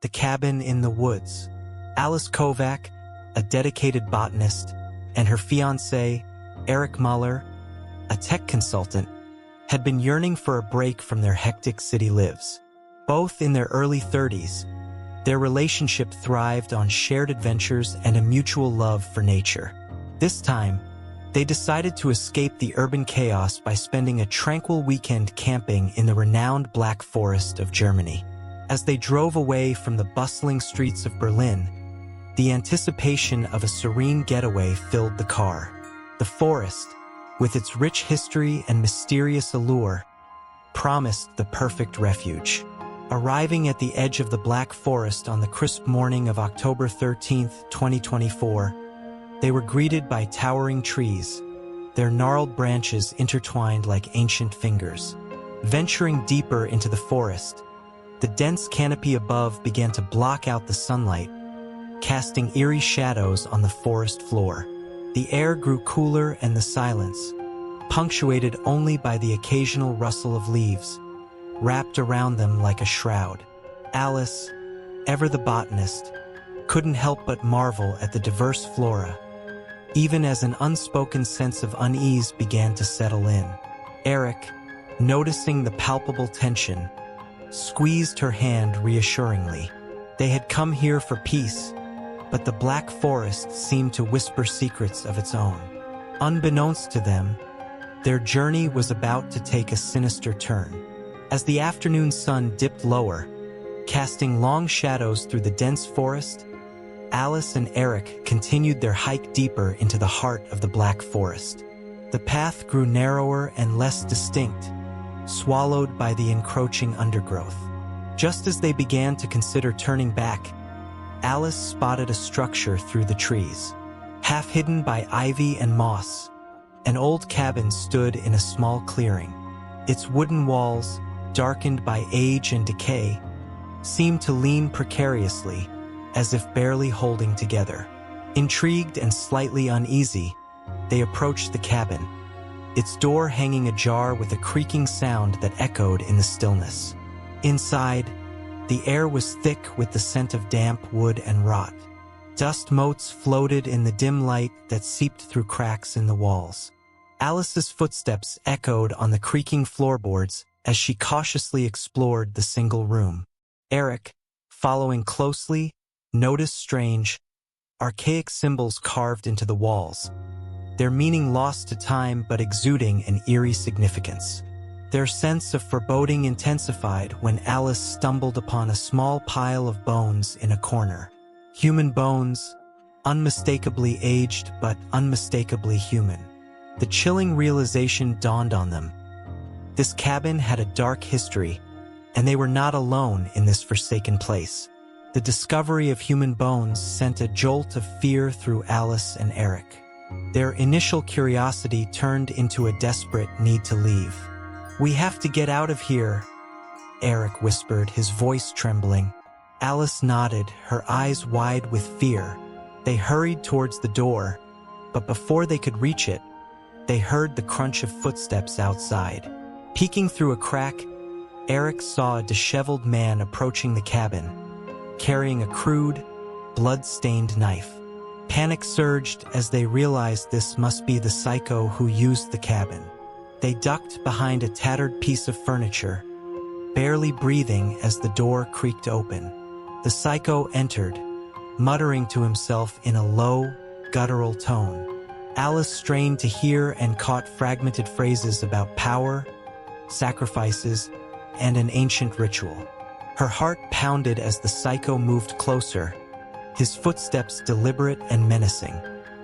The Cabin in the Woods. Alice Kovac, a dedicated botanist, and her fiancé, Eric Muller, a tech consultant, had been yearning for a break from their hectic city lives. Both in their early 30s, their relationship thrived on shared adventures and a mutual love for nature. This time, they decided to escape the urban chaos by spending a tranquil weekend camping in the renowned Black Forest of Germany. As they drove away from the bustling streets of Berlin, the anticipation of a serene getaway filled the car. The forest, with its rich history and mysterious allure, promised the perfect refuge. Arriving at the edge of the Black Forest on the crisp morning of October 13, 2024, they were greeted by towering trees, their gnarled branches intertwined like ancient fingers. Venturing deeper into the forest, the dense canopy above began to block out the sunlight, casting eerie shadows on the forest floor. The air grew cooler and the silence, punctuated only by the occasional rustle of leaves, wrapped around them like a shroud. Alice, ever the botanist, couldn't help but marvel at the diverse flora, even as an unspoken sense of unease began to settle in. Eric, noticing the palpable tension, squeezed her hand reassuringly. They had come here for peace, but the Black Forest seemed to whisper secrets of its own. Unbeknownst to them, their journey was about to take a sinister turn. As the afternoon sun dipped lower, casting long shadows through the dense forest, Alice and Eric continued their hike deeper into the heart of the Black Forest. The path grew narrower and less distinct, swallowed by the encroaching undergrowth. Just as they began to consider turning back, Alice spotted a structure through the trees. Half hidden by ivy and moss, an old cabin stood in a small clearing. Its wooden walls, darkened by age and decay, seemed to lean precariously, as if barely holding together. Intrigued and slightly uneasy, they approached the cabin, its door hanging ajar with a creaking sound that echoed in the stillness. Inside, the air was thick with the scent of damp wood and rot. Dust motes floated in the dim light that seeped through cracks in the walls. Alice's footsteps echoed on the creaking floorboards as she cautiously explored the single room. Eric, following closely, noticed strange, archaic symbols carved into the walls, their meaning lost to time but exuding an eerie significance. Their sense of foreboding intensified when Alice stumbled upon a small pile of bones in a corner. Human bones, unmistakably aged but unmistakably human. The chilling realization dawned on them. This cabin had a dark history, and they were not alone in this forsaken place. The discovery of human bones sent a jolt of fear through Alice and Eric. Their initial curiosity turned into a desperate need to leave. "We have to get out of here," Eric whispered, his voice trembling. Alice nodded, her eyes wide with fear. They hurried towards the door, but before they could reach it, they heard the crunch of footsteps outside. Peeking through a crack, Eric saw a disheveled man approaching the cabin, carrying a crude, blood-stained knife. Panic surged as they realized this must be the psycho who used the cabin. They ducked behind a tattered piece of furniture, barely breathing as the door creaked open. The psycho entered, muttering to himself in a low, guttural tone. Alice strained to hear and caught fragmented phrases about power, sacrifices, and an ancient ritual. Her heart pounded as the psycho moved closer, his footsteps deliberate and menacing.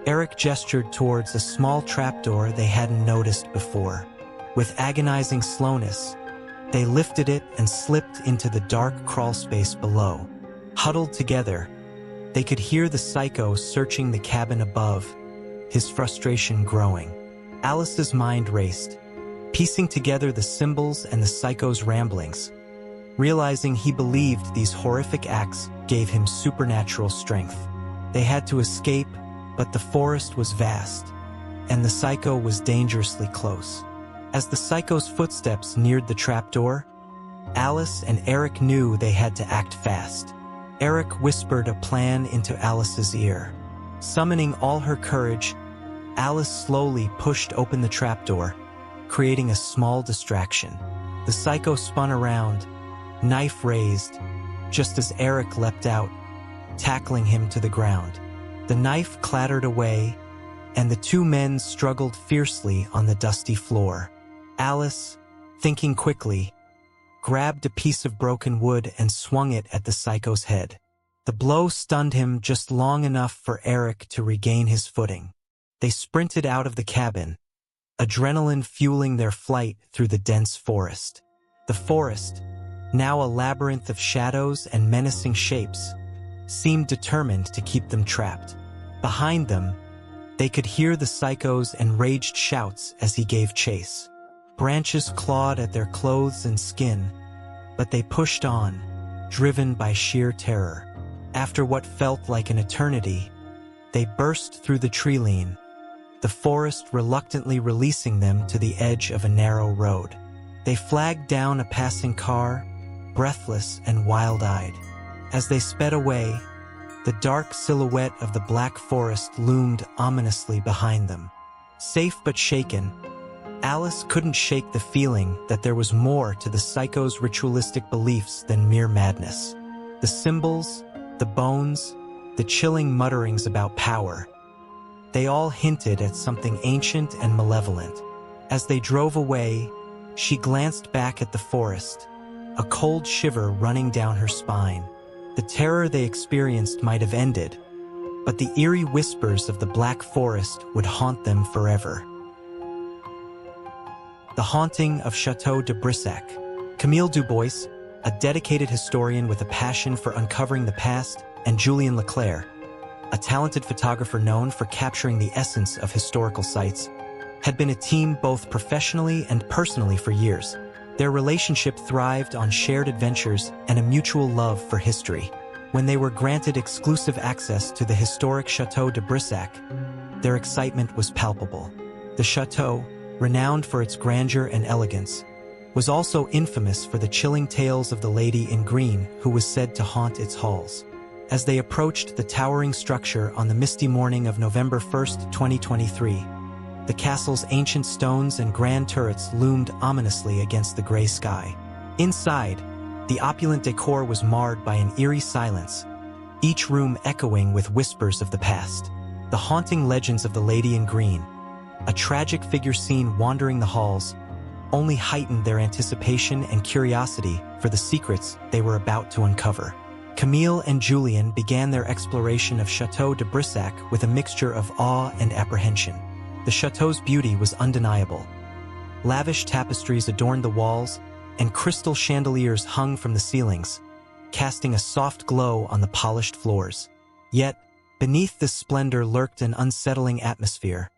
Eric gestured towards a small trapdoor they hadn't noticed before. With agonizing slowness, they lifted it and slipped into the dark crawlspace below. Huddled together, they could hear the psycho searching the cabin above, his frustration growing. Alice's mind raced, piecing together the symbols and the psycho's ramblings, realizing he believed these horrific acts gave him supernatural strength. They had to escape, but the forest was vast, and the psycho was dangerously close. As the psycho's footsteps neared the trapdoor, Alice and Eric knew they had to act fast. Eric whispered a plan into Alice's ear. Summoning all her courage, Alice slowly pushed open the trapdoor, creating a small distraction. The psycho spun around, knife raised, just as Eric leapt out, tackling him to the ground. The knife clattered away, and the two men struggled fiercely on the dusty floor. Alice, thinking quickly, grabbed a piece of broken wood and swung it at the psycho's head. The blow stunned him just long enough for Eric to regain his footing. They sprinted out of the cabin, adrenaline fueling their flight through the dense forest. The forest, now a labyrinth of shadows and menacing shapes, seemed determined to keep them trapped. Behind them, they could hear the psycho's enraged shouts as he gave chase. Branches clawed at their clothes and skin, but they pushed on, driven by sheer terror. After what felt like an eternity, they burst through the tree-line, the forest reluctantly releasing them to the edge of a narrow road. They flagged down a passing car, breathless and wild-eyed. As they sped away, the dark silhouette of the black forest loomed ominously behind them. Safe but shaken, Alice couldn't shake the feeling that there was more to the psycho's ritualistic beliefs than mere madness. The symbols, the bones, the chilling mutterings about power, they all hinted at something ancient and malevolent. As they drove away, she glanced back at the forest, a cold shiver running down her spine. The terror they experienced might have ended, but the eerie whispers of the Black Forest would haunt them forever. The Haunting of Château de Brissac. Camille Dubois, a dedicated historian with a passion for uncovering the past, and Julien Leclerc, a talented photographer known for capturing the essence of historical sites, had been a team both professionally and personally for years. Their relationship thrived on shared adventures and a mutual love for history. When they were granted exclusive access to the historic Château de Brissac, their excitement was palpable. The château, renowned for its grandeur and elegance, was also infamous for the chilling tales of the lady in green who was said to haunt its halls. As they approached the towering structure on the misty morning of November 1, 2023, the castle's ancient stones and grand turrets loomed ominously against the gray sky. Inside, the opulent decor was marred by an eerie silence, each room echoing with whispers of the past. The haunting legends of the Lady in Green, a tragic figure seen wandering the halls, only heightened their anticipation and curiosity for the secrets they were about to uncover. Camille and Julien began their exploration of Château de Brissac with a mixture of awe and apprehension. The château's beauty was undeniable. Lavish tapestries adorned the walls, and crystal chandeliers hung from the ceilings, casting a soft glow on the polished floors. Yet, beneath this splendor lurked an unsettling atmosphere,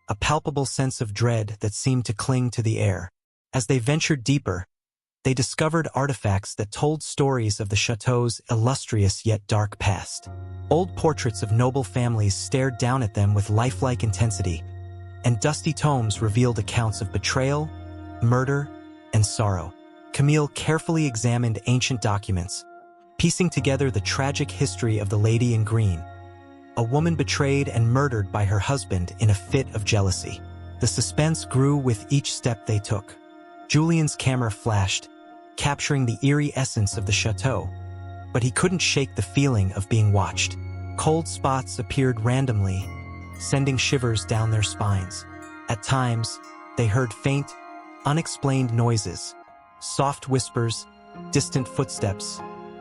a palpable sense of dread that seemed to cling to the air. As they ventured deeper, they discovered artifacts that told stories of the château's illustrious yet dark past. Old portraits of noble families stared down at them with lifelike intensity, and dusty tomes revealed accounts of betrayal, murder, and sorrow. Camille carefully examined ancient documents, piecing together the tragic history of the Lady in Green, a woman betrayed and murdered by her husband in a fit of jealousy. The suspense grew with each step they took. Julien's camera flashed, capturing the eerie essence of the chateau, but he couldn't shake the feeling of being watched. Cold spots appeared randomly, sending shivers down their spines. At times, they heard faint, unexplained noises, soft whispers, distant footsteps,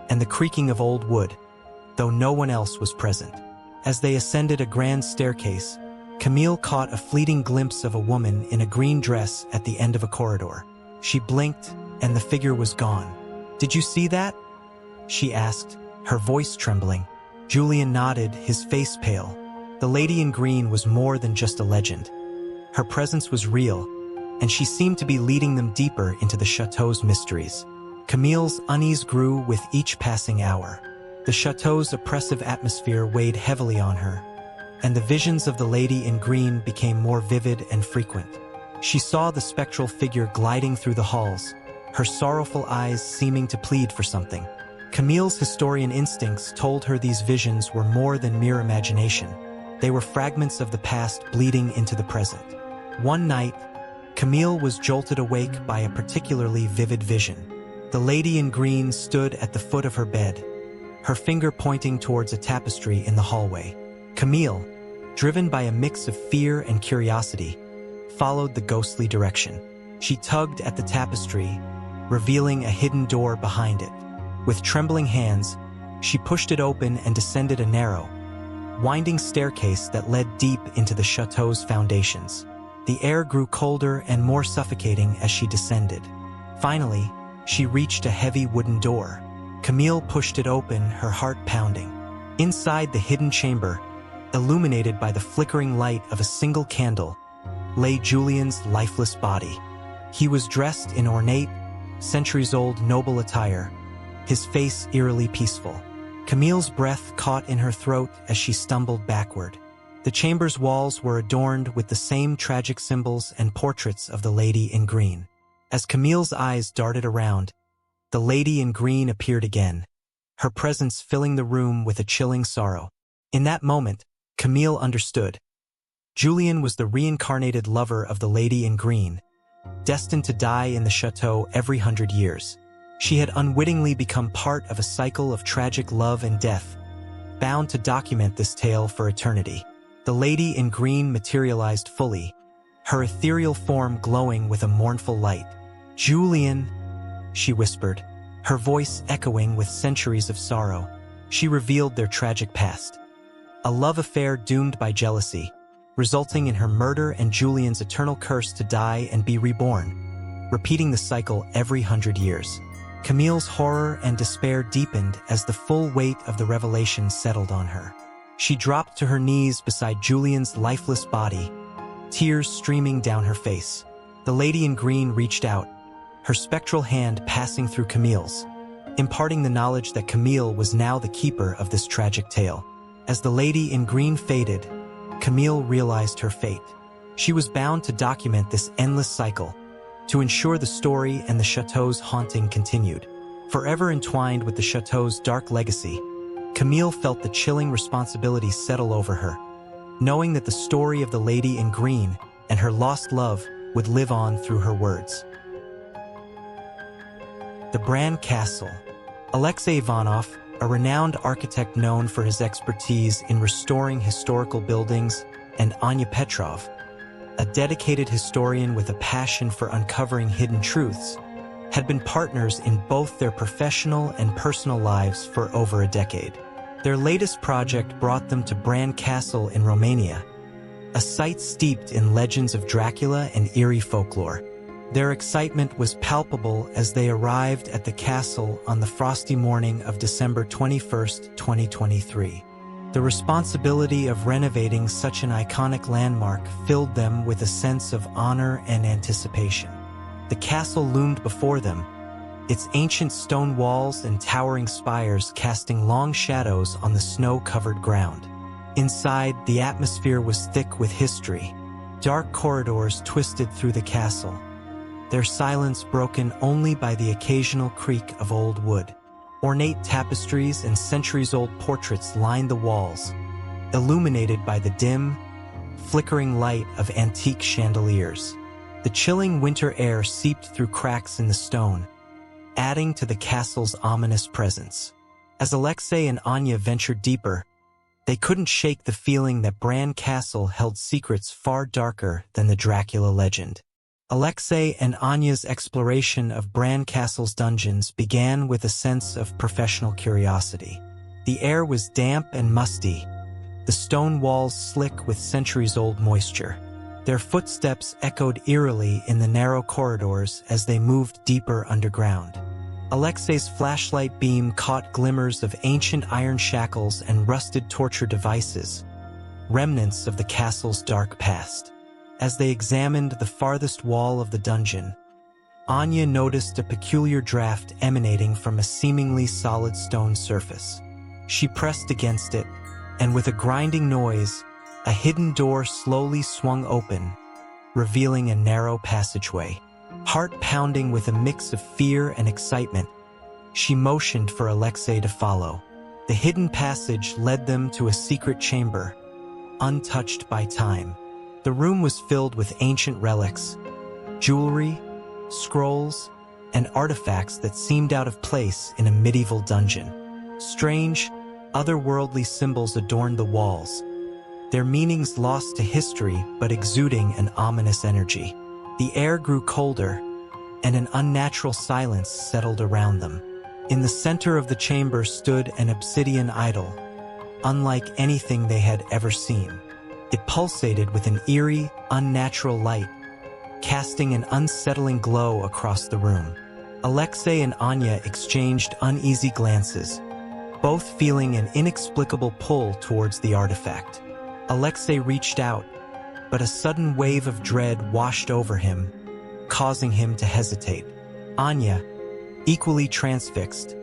and the creaking of old wood, though no one else was present. As they ascended a grand staircase, Camille caught a fleeting glimpse of a woman in a green dress at the end of a corridor. She blinked, and the figure was gone. "Did you see that?" she asked, her voice trembling. Julien nodded, his face pale. The Lady in Green was more than just a legend. Her presence was real, and she seemed to be leading them deeper into the chateau's mysteries. Camille's unease grew with each passing hour. The chateau's oppressive atmosphere weighed heavily on her, and the visions of the Lady in Green became more vivid and frequent. She saw the spectral figure gliding through the halls, her sorrowful eyes seeming to plead for something. Camille's historian instincts told her these visions were more than mere imagination. They were fragments of the past bleeding into the present. One night, Camille was jolted awake by a particularly vivid vision. The lady in green stood at the foot of her bed, her finger pointing towards a tapestry in the hallway. Camille, driven by a mix of fear and curiosity, followed the ghostly direction. She tugged at the tapestry, revealing a hidden door behind it. With trembling hands, she pushed it open and descended a narrow, winding staircase that led deep into the chateau's foundations. The air grew colder and more suffocating as she descended. Finally, she reached a heavy wooden door. Camille pushed it open, her heart pounding. Inside the hidden chamber, illuminated by the flickering light of a single candle, lay Julian's lifeless body. He was dressed in ornate, centuries-old noble attire, his face eerily peaceful. Camille's breath caught in her throat as she stumbled backward. The chamber's walls were adorned with the same tragic symbols and portraits of the lady in green. As Camille's eyes darted around, the lady in green appeared again, her presence filling the room with a chilling sorrow. In that moment, Camille understood. Julian was the reincarnated lover of the lady in green, destined to die in the chateau every 100 years. She had unwittingly become part of a cycle of tragic love and death, bound to document this tale for eternity. The lady in green materialized fully, her ethereal form glowing with a mournful light. "Julian," she whispered, her voice echoing with centuries of sorrow. She revealed their tragic past. A love affair doomed by jealousy, resulting in her murder and Julian's eternal curse to die and be reborn, repeating the cycle every 100 years. Camille's horror and despair deepened as the full weight of the revelation settled on her. She dropped to her knees beside Julian's lifeless body, tears streaming down her face. The lady in green reached out, her spectral hand passing through Camille's, imparting the knowledge that Camille was now the keeper of this tragic tale. As the lady in green faded, Camille realized her fate. She was bound to document this endless cycle, to ensure the story and the chateau's haunting continued. Forever entwined with the chateau's dark legacy, Camille felt the chilling responsibility settle over her, knowing that the story of the lady in green and her lost love would live on through her words. The Bran Castle. Alexei Ivanov, a renowned architect known for his expertise in restoring historical buildings, and Anya Petrov, a dedicated historian with a passion for uncovering hidden truths, had been partners in both their professional and personal lives for over a decade. Their latest project brought them to Bran Castle in Romania, a site steeped in legends of Dracula and eerie folklore. Their excitement was palpable as they arrived at the castle on the frosty morning of December 21, 2023. The responsibility of renovating such an iconic landmark filled them with a sense of honor and anticipation. The castle loomed before them, its ancient stone walls and towering spires casting long shadows on the snow-covered ground. Inside, the atmosphere was thick with history. Dark corridors twisted through the castle, their silence broken only by the occasional creak of old wood. Ornate tapestries and centuries-old portraits lined the walls, illuminated by the dim, flickering light of antique chandeliers. The chilling winter air seeped through cracks in the stone, adding to the castle's ominous presence. As Alexei and Anya ventured deeper, they couldn't shake the feeling that Bran Castle held secrets far darker than the Dracula legend. Alexei and Anya's exploration of Bran Castle's dungeons began with a sense of professional curiosity. The air was damp and musty, the stone walls slick with centuries-old moisture. Their footsteps echoed eerily in the narrow corridors as they moved deeper underground. Alexei's flashlight beam caught glimmers of ancient iron shackles and rusted torture devices, remnants of the castle's dark past. As they examined the farthest wall of the dungeon, Anya noticed a peculiar draft emanating from a seemingly solid stone surface. She pressed against it, and with a grinding noise, a hidden door slowly swung open, revealing a narrow passageway. Heart pounding with a mix of fear and excitement, She motioned for Alexei to follow. The hidden passage led them to a secret chamber, untouched by time. The room was filled with ancient relics, jewelry, scrolls, and artifacts that seemed out of place in a medieval dungeon. Strange, otherworldly symbols adorned the walls, their meanings lost to history but exuding an ominous energy. The air grew colder, and an unnatural silence settled around them. In the center of the chamber stood an obsidian idol, unlike anything they had ever seen. It pulsated with an eerie, unnatural light, casting an unsettling glow across the room. Alexei and Anya exchanged uneasy glances, both feeling an inexplicable pull towards the artifact. Alexei reached out, but a sudden wave of dread washed over him, causing him to hesitate. Anya, equally transfixed,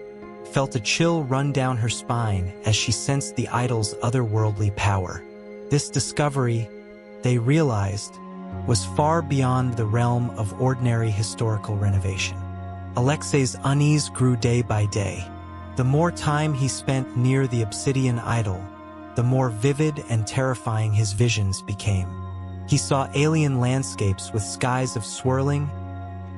felt a chill run down her spine as she sensed the idol's otherworldly power. This discovery, they realized, was far beyond the realm of ordinary historical renovation. Alexei's unease grew day by day. The more time he spent near the obsidian idol, the more vivid and terrifying his visions became. He saw alien landscapes with skies of swirling,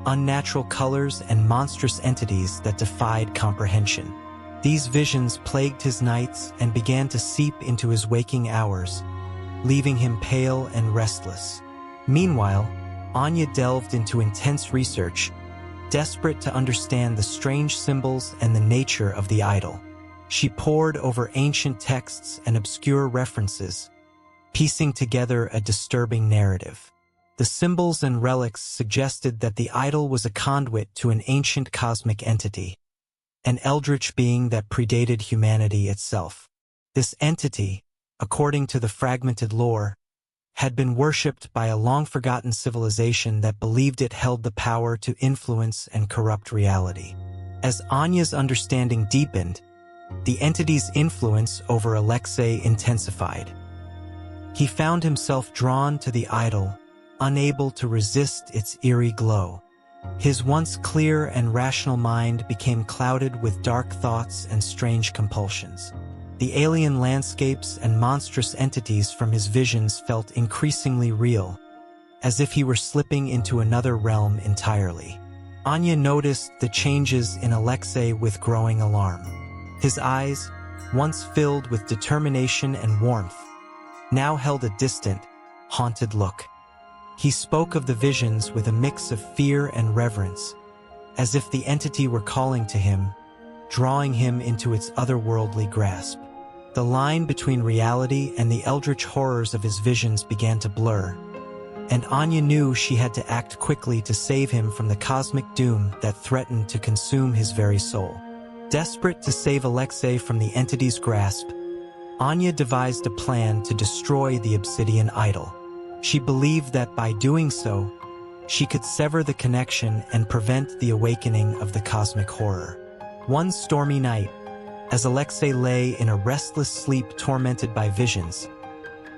unnatural colors and monstrous entities that defied comprehension. These visions plagued his nights and began to seep into his waking hours, leaving him pale and restless. Meanwhile, Anya delved into intense research, desperate to understand the strange symbols and the nature of the idol. She pored over ancient texts and obscure references, piecing together a disturbing narrative. The symbols and relics suggested that the idol was a conduit to an ancient cosmic entity, an eldritch being that predated humanity itself. This entity, according to the fragmented lore, had been worshipped by a long-forgotten civilization that believed it held the power to influence and corrupt reality. As Anya's understanding deepened, the entity's influence over Alexei intensified. He found himself drawn to the idol, unable to resist its eerie glow. His once clear and rational mind became clouded with dark thoughts and strange compulsions. The alien landscapes and monstrous entities from his visions felt increasingly real, as if he were slipping into another realm entirely. Anya noticed the changes in Alexei with growing alarm. His eyes, once filled with determination and warmth, now held a distant, haunted look. He spoke of the visions with a mix of fear and reverence, as if the entity were calling to him, drawing him into its otherworldly grasp. The line between reality and the eldritch horrors of his visions began to blur, and Anya knew she had to act quickly to save him from the cosmic doom that threatened to consume his very soul. Desperate to save Alexei from the entity's grasp, Anya devised a plan to destroy the obsidian idol. She believed that by doing so, she could sever the connection and prevent the awakening of the cosmic horror. One stormy night, as Alexei lay in a restless sleep tormented by visions,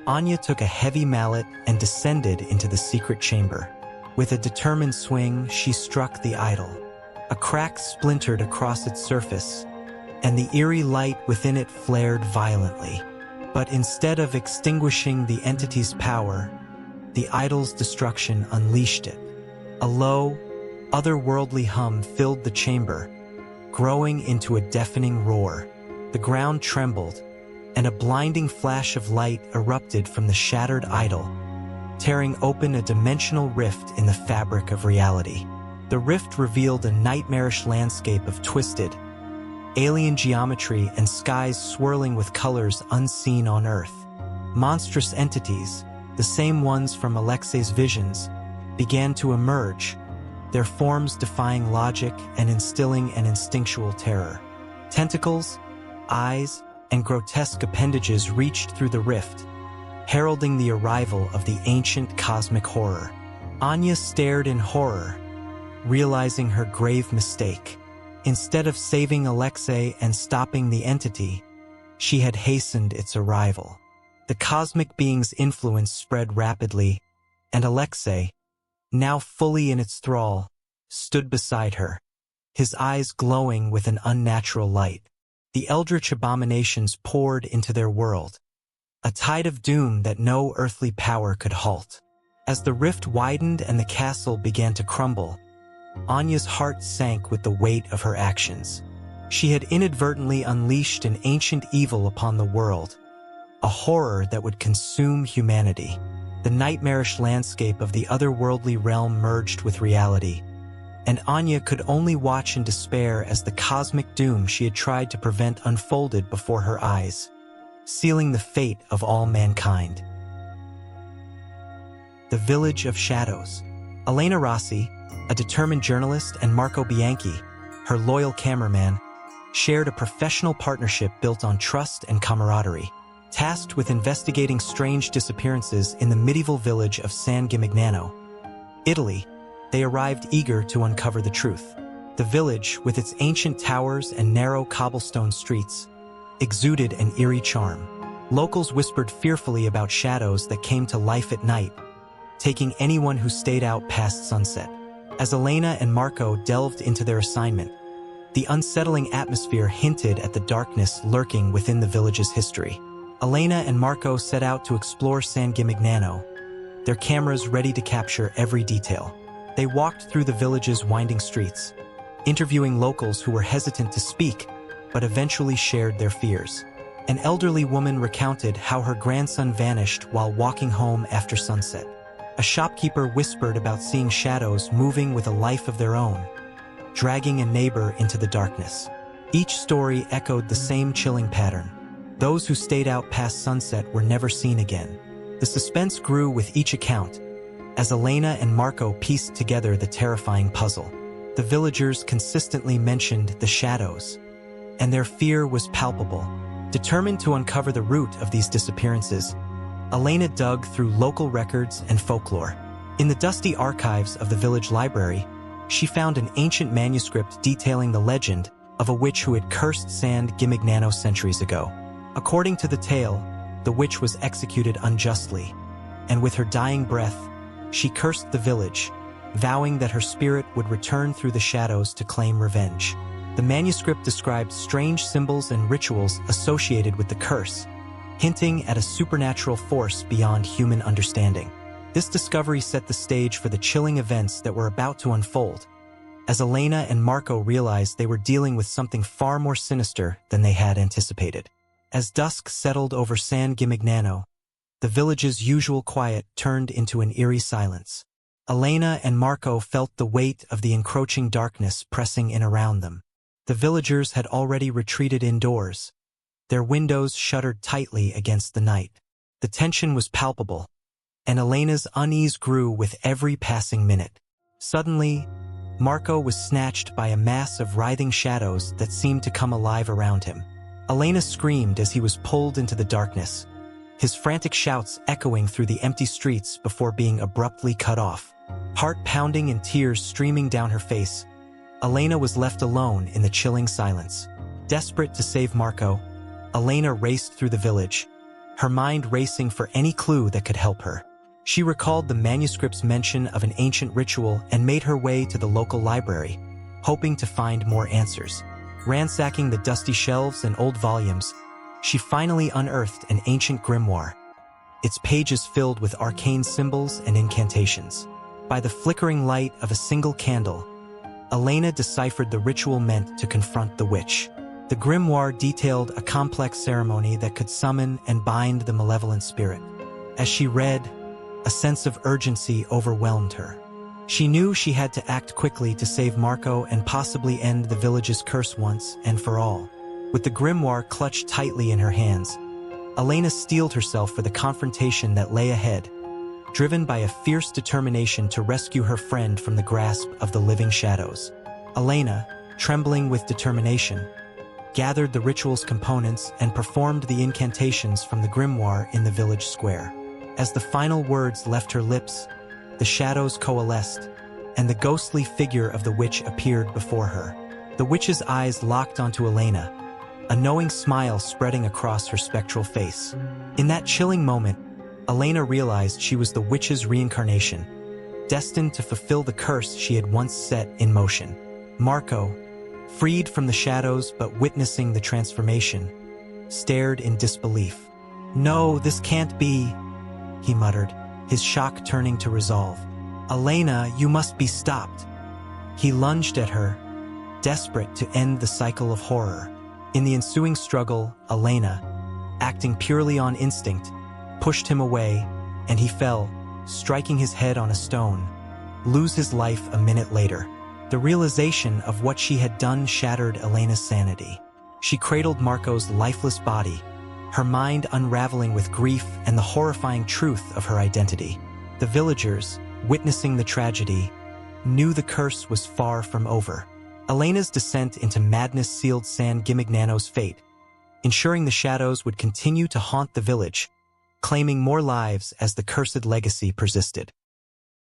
Anya took a heavy mallet and descended into the secret chamber. With a determined swing, she struck the idol. A crack splintered across its surface, and the eerie light within it flared violently. But instead of extinguishing the entity's power, the idol's destruction unleashed it. A low, otherworldly hum filled the chamber, growing into a deafening roar. The ground trembled, and a blinding flash of light erupted from the shattered idol, tearing open a dimensional rift in the fabric of reality. The rift revealed a nightmarish landscape of twisted, alien geometry and skies swirling with colors unseen on Earth. Monstrous entities, the same ones from Alexei's visions, began to emerge, their forms defying logic and instilling an instinctual terror. Tentacles, eyes, and grotesque appendages reached through the rift, heralding the arrival of the ancient cosmic horror. Anya stared in horror, realizing her grave mistake. Instead of saving Alexei and stopping the entity, she had hastened its arrival. The cosmic being's influence spread rapidly, and Alexei, now fully in its thrall, stood beside her, his eyes glowing with an unnatural light. The eldritch abominations poured into their world, a tide of doom that no earthly power could halt. As the rift widened and the castle began to crumble, Anya's heart sank with the weight of her actions. She had inadvertently unleashed an ancient evil upon the world, a horror that would consume humanity. The nightmarish landscape of the otherworldly realm merged with reality, and Anya could only watch in despair as the cosmic doom she had tried to prevent unfolded before her eyes, sealing the fate of all mankind. The Village of Shadows. Elena Rossi, a determined journalist, and Marco Bianchi, her loyal cameraman, shared a professional partnership built on trust and camaraderie. Tasked with investigating strange disappearances in the medieval village of San Gimignano, Italy, they arrived eager to uncover the truth. The village, with its ancient towers and narrow cobblestone streets, exuded an eerie charm. Locals whispered fearfully about shadows that came to life at night, taking anyone who stayed out past sunset. As Elena and Marco delved into their assignment, the unsettling atmosphere hinted at the darkness lurking within the village's history. Elena and Marco set out to explore San Gimignano, their cameras ready to capture every detail. They walked through the village's winding streets, interviewing locals who were hesitant to speak, but eventually shared their fears. An elderly woman recounted how her grandson vanished while walking home after sunset. A shopkeeper whispered about seeing shadows moving with a life of their own, dragging a neighbor into the darkness. Each story echoed the same chilling pattern. Those who stayed out past sunset were never seen again. The suspense grew with each account, as Elena and Marco pieced together the terrifying puzzle. The villagers consistently mentioned the shadows, and their fear was palpable. Determined to uncover the root of these disappearances, Elena dug through local records and folklore. In the dusty archives of the village library, she found an ancient manuscript detailing the legend of a witch who had cursed San Gimignano centuries ago. According to the tale, the witch was executed unjustly, and with her dying breath, she cursed the village, vowing that her spirit would return through the shadows to claim revenge. The manuscript described strange symbols and rituals associated with the curse, hinting at a supernatural force beyond human understanding. This discovery set the stage for the chilling events that were about to unfold, as Elena and Marco realized they were dealing with something far more sinister than they had anticipated. As dusk settled over San Gimignano, the village's usual quiet turned into an eerie silence. Elena and Marco felt the weight of the encroaching darkness pressing in around them. The villagers had already retreated indoors, their windows shuttered tightly against the night. The tension was palpable, and Elena's unease grew with every passing minute. Suddenly, Marco was snatched by a mass of writhing shadows that seemed to come alive around him. Elena screamed as he was pulled into the darkness, his frantic shouts echoing through the empty streets before being abruptly cut off. Heart pounding and tears streaming down her face, Elena was left alone in the chilling silence. Desperate to save Marco, Elena raced through the village, her mind racing for any clue that could help her. She recalled the manuscript's mention of an ancient ritual and made her way to the local library, hoping to find more answers. Ransacking the dusty shelves and old volumes, she finally unearthed an ancient grimoire, its pages filled with arcane symbols and incantations. By the flickering light of a single candle, Elena deciphered the ritual meant to confront the witch. The grimoire detailed a complex ceremony that could summon and bind the malevolent spirit. As she read, a sense of urgency overwhelmed her. She knew she had to act quickly to save Marco and possibly end the village's curse once and for all. With the grimoire clutched tightly in her hands, Elena steeled herself for the confrontation that lay ahead, driven by a fierce determination to rescue her friend from the grasp of the living shadows. Elena, trembling with determination, gathered the ritual's components and performed the incantations from the grimoire in the village square. As the final words left her lips, the shadows coalesced, and the ghostly figure of the witch appeared before her. The witch's eyes locked onto Elena, a knowing smile spreading across her spectral face. In that chilling moment, Elena realized she was the witch's reincarnation, destined to fulfill the curse she had once set in motion. Marco, freed from the shadows but witnessing the transformation, stared in disbelief. "No, this can't be," he muttered, his shock turning to resolve. "Elena, you must be stopped." He lunged at her, desperate to end the cycle of horror. In the ensuing struggle, Elena, acting purely on instinct, pushed him away, and he fell, striking his head on a stone, lose his life a minute later. The realization of what she had done shattered Elena's sanity. She cradled Marco's lifeless body, her mind unraveling with grief and the horrifying truth of her identity. The villagers, witnessing the tragedy, knew the curse was far from over. Elena's descent into madness sealed San Gimignano's fate, ensuring the shadows would continue to haunt the village, claiming more lives as the cursed legacy persisted.